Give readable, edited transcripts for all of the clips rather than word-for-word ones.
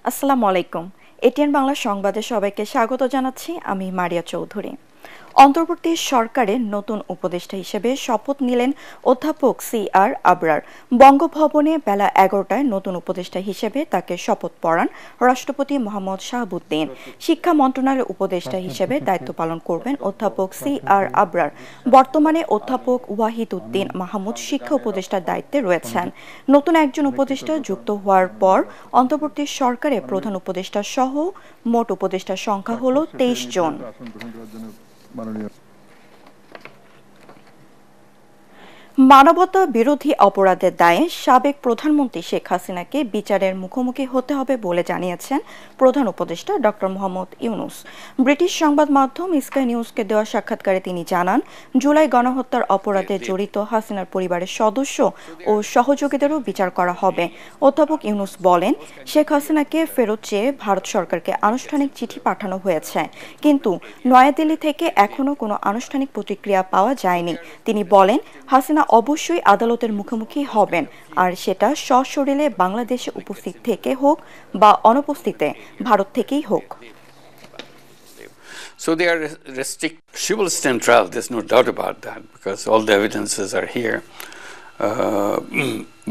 আসসালামু আলাইকুম। এটিএন বাংলা সংবাদে সবাইকে স্বাগত জানাচ্ছি। আমি মারিয়া চৌধুরী। অন্তর্বর্তী সরকারের নতুন উপদেষ্টা হিসেবে শপথ নিলেন অধ্যাপক সি.আর. আবরার। বঙ্গভবনে বেলা ১১টায় নতুন উপদেষ্টা হিসেবে তাকে শপথ পড়ান রাষ্ট্রপতি মোহাম্মদ শাহাবুদ্দিন। শিক্ষা মন্ত্রণালয়ের উপদেষ্টা হিসেবে দায়িত্ব পালন করবেন অধ্যাপক সি.আর. আবরার। বর্তমানে অধ্যাপক ওয়াহিদ উদ্দিন মাহমুদ শিক্ষা উপদেষ্টার দায়িত্বে রয়েছেন। নতুন একজন উপদেষ্টা যুক্ত হওয়ার পর অন্তর্বর্তী সরকারে প্রধান উপদেষ্টা সহ মোট উপদেষ্টার সংখ্যা হল ২৩ জন। মানবতা বিরোধী অপরাধের দায়ে সাবেক প্রধানমন্ত্রী শেখ হাসিনাকে বিচারের মুখোমুখি হতে হবে বলে জানিয়েছেন প্রধান উপদেষ্টা ডক্টর মোহাম্মদ ইউনূস। ব্রিটিশ সংবাদ মাধ্যম স্কাই নিউজকে দেওয়া সাক্ষাৎকারে তিনি জানান, জুলাই গণহত্যার অপরাধে জড়িত হাসিনার পরিবারের সদস্য ও সহযোগীদেরও বিচার করা হবে। অধ্যাপক ইউনূস বলেন, শেখ হাসিনাকে ফেরত চেয়ে ভারত সরকারকে আনুষ্ঠানিক চিঠি পাঠানো হয়েছে, কিন্তু নয়াদিল্লি থেকে এখনো কোনো আনুষ্ঠানিক প্রতিক্রিয়া পাওয়া যায়নি। তিনি বলেন, হাসিনা অবশ্যই আদালতের মুখোমুখি হবেন, আর সেটা সশরীরে বাংলাদেশে উপস্থিত থেকে হোক বা অনুপস্থিতে ভারত থেকেই হোক। So they are she will stand trial, there's no doubt about that, because all the evidences are here.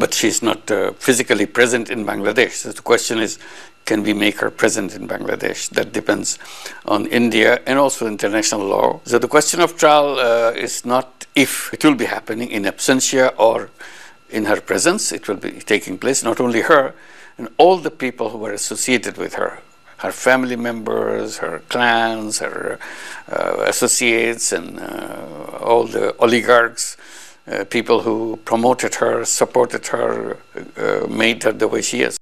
But she's not physically present in Bangladesh. So the question is, can we make her present in Bangladesh? That depends on India and also international law. So the question of trial is not if it will be happening in absentia or in her presence. It will be taking place, not only her, and all the people who were associated with her. Her family members, her clans, her associates, and all the oligarchs, people who promoted her, supported her, made her the way she is.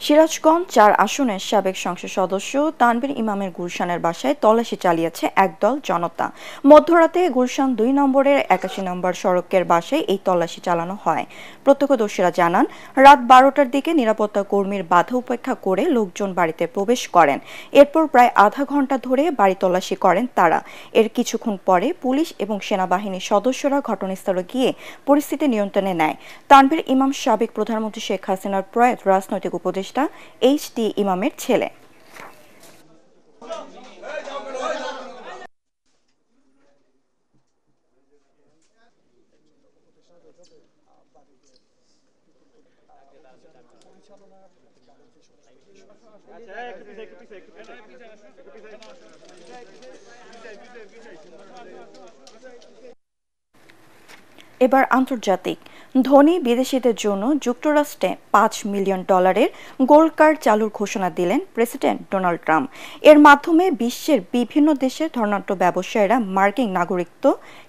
Sirajganj ৪ আসনের সাবেক সংসদ সদস্য তানভীর ইমামের গুলশানের বাসায় তল্লাশি চালিয়েছে একদল জনতা। মধ্যরাতে গুলশান ২ নম্বরের ৮১ নম্বর সড়কের বাসায় এই তল্লাশি চালানো হয়। প্রত্যক্ষদর্শীরা জানান, রাত ১২টার দিকে নিরাপত্তা কর্মীর বাধা উপেক্ষা করে লোকজন বাড়িতে প্রবেশ করেন। এরপর প্রায় আধা ঘন্টা ধরে বাড়ি তল্লাশি করেন তারা। এর কিছুক্ষণ পরে পুলিশ এবং সেনাবাহিনীর সদস্যরা ঘটনাস্থলে গিয়ে পরিস্থিতি নিয়ন্ত্রণে নেয়। তানভীর ইমাম সাবেক প্রধানমন্ত্রী শেখ হাসিনার প্রয়াত রাজনৈতিক উপদেষ্টা এইচ.টি. ইমামের ছেলে। এবার আন্তর্জাতিক। ধনী বিদেশিদের জন্য যুক্তরাষ্ট্রে $5 মিলিয়ন গোল্ড কার্ড চালুর ঘোষণা দিলেন প্রেসিডেন্ট ডোনাল্ড ট্রাম্প। এর মাধ্যমে বিশ্বের বিভিন্ন দেশের ধনাঢ্য ব্যবসায়ীরা মার্কিন নাগরিকত্ব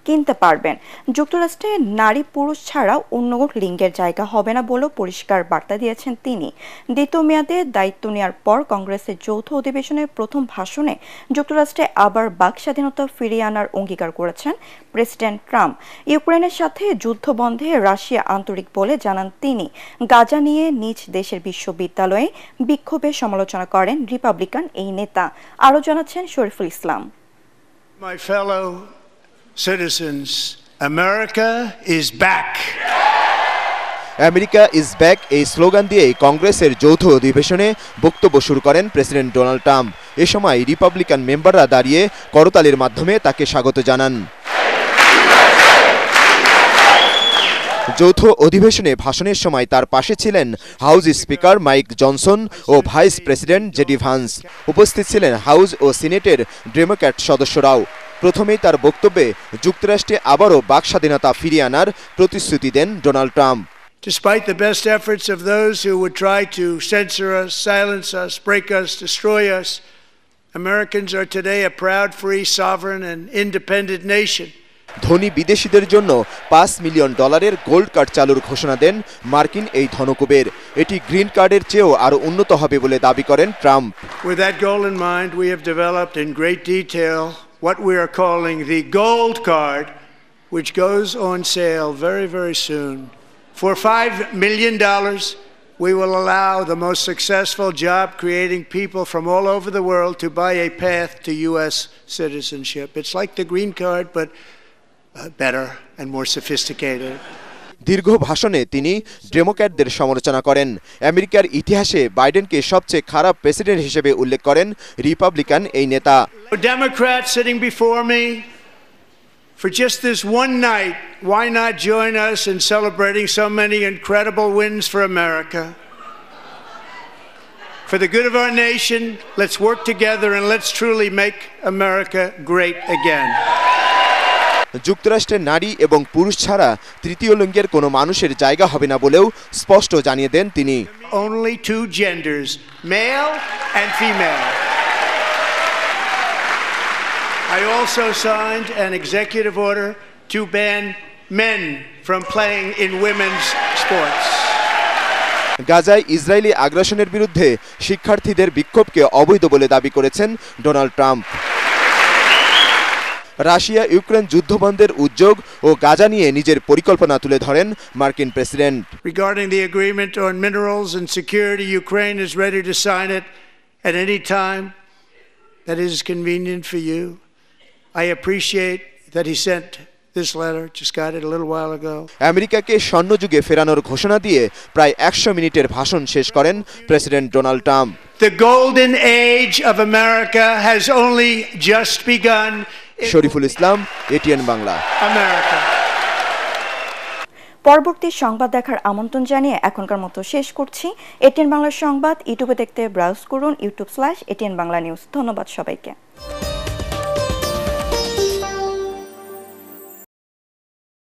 কিনতে পারবেন। যুক্তরাষ্ট্রে নারী পুরুষ ছাড়া অন্য লিঙ্গের জায়গা হবে না বলেও পরিষ্কার বার্তা দিয়েছেন তিনি। দ্বিতীয় মেয়াদে দায়িত্ব নেওয়ার পর কংগ্রেসের যৌথ অধিবেশনের প্রথম ভাষণে যুক্তরাষ্ট্রে আবার বাক স্বাধীনতা ফিরিয়ে আনার অঙ্গীকার করেছেন প্রেসিডেন্ট ট্রাম্প। ইউক্রেনের সাথে যুদ্ধ বন্ধে রাশিয়া আন্তরিক বলে জানান তিনি। গাজা নিয়ে নিজ দেশের বিশ্ববিদ্যালয়ে বিক্ষোভের সমালোচনা করেন রিপাবলিকান এই নেতা। আরও জানাচ্ছেন Shariful Islam. My fellow citizens, America is back. America is back এই স্লোগান দিয়ে কংগ্রেসের যৌথ অধিবেশনে বক্তব্য শুরু করেন প্রেসিডেন্ট ডোনাল্ড ট্রাম্প। এ সময় রিপাবলিকান মেম্বাররা দাঁড়িয়ে করতালির মাধ্যমে তাকে স্বাগত জানান। যৌথ অধিবেশনে ভাষণের সময় তার পাশে ছিলেন হাউস স্পিকার মাইক জনসন ও ভাইস প্রেসিডেন্ট জেডি ভান্স। উপস্থিত ছিলেন হাউস ও সিনেটের ডেমোক্র্যাট সদস্যরাও। প্রথমেই তার বক্তব্যে যুক্তরাষ্ট্রে আবারও বাক স্বাধীনতা ফিরিয়ে আনার প্রতিশ্রুতি দেন Donald Trump. Despite the best efforts of those who would try to censor us, silence us, break us, destroy us, Americans are today a proud, free, sovereign and independent nation. ধনী বিদেশিদের জন্য $5 মিলিয়ন গোল্ড কার্ড চালুর ঘোষণা দেন মার্কিন এই ধনকুবের। এটি green কার্ডের চেয়েও আরো উন্নত হবে বলে দাবি করেন Trump. With that goal in mind, we have developed in great detail what we are calling the Gold Card, which goes on sale very, very soon. For $5 million, we will allow the most successful job-creating people from all over the world to buy a path to U.S. citizenship. It's like the Green Card, but better and more sophisticated. দীর্ঘ ভাষণে তিনি ডেমোক্র্যাটদের সমালোচনা করেন। আমেরিকার ইতিহাসে বাইডেনকে সবচেয়ে খারাপ president হিসেবে উল্লেখ করেন রিপাবলিকান এই নেতা। Democrats sitting before me, for just this one night, why not join us in celebrating so many incredible wins for America? For the good of our nation, let's work together and let's truly make America great again. যুক্তরাষ্ট্রের নারী এবং পুরুষ ছাড়া তৃতীয় লিঙ্গের কোনো মানুষের জায়গা হবে না বলেও স্পষ্ট জানিয়ে দেন তিনি। Only two genders, male and female. I also signed an executive order to ban men from playing in women's sports. গাজায় ইসরায়েলি আগ্রাসনের বিরুদ্ধে শিক্ষার্থীদের বিক্ষোভকে অবৈধ বলে দাবি করেছেন ডোনাল্ড ট্রাম্প। রাশিয়া ইউক্রেন যুদ্ধবন্ধের উদ্যোগ ও গাজা নিয়ে নিজের পরিকল্পনা তুলে ধরেন মার্কিন president. Regarding the agreement on minerals and security, Ukraine is ready to sign it at any time that is convenient for you. I appreciate that he sent this letter, just got it a little while ago. আমেরিকাকে স্বর্ণযুগে ফেরানোর ঘোষণা দিয়ে প্রায় 100 মিনিটের ভাষণ শেষ করেন president Donald Trump. The golden age of America has only just begun. Shariful Islam, ATN Bangla. America. পরবর্তী সংবাদ দেখার আমন্ত্রণ জানিয়ে এখনকার মতো শেষ করছি। এটিএন বাংলার সংবাদ ইউটিউবে দেখতে ব্রাউজ করুন youtube.com/ATN Bangla News। ধন্যবাদ সবাইকে।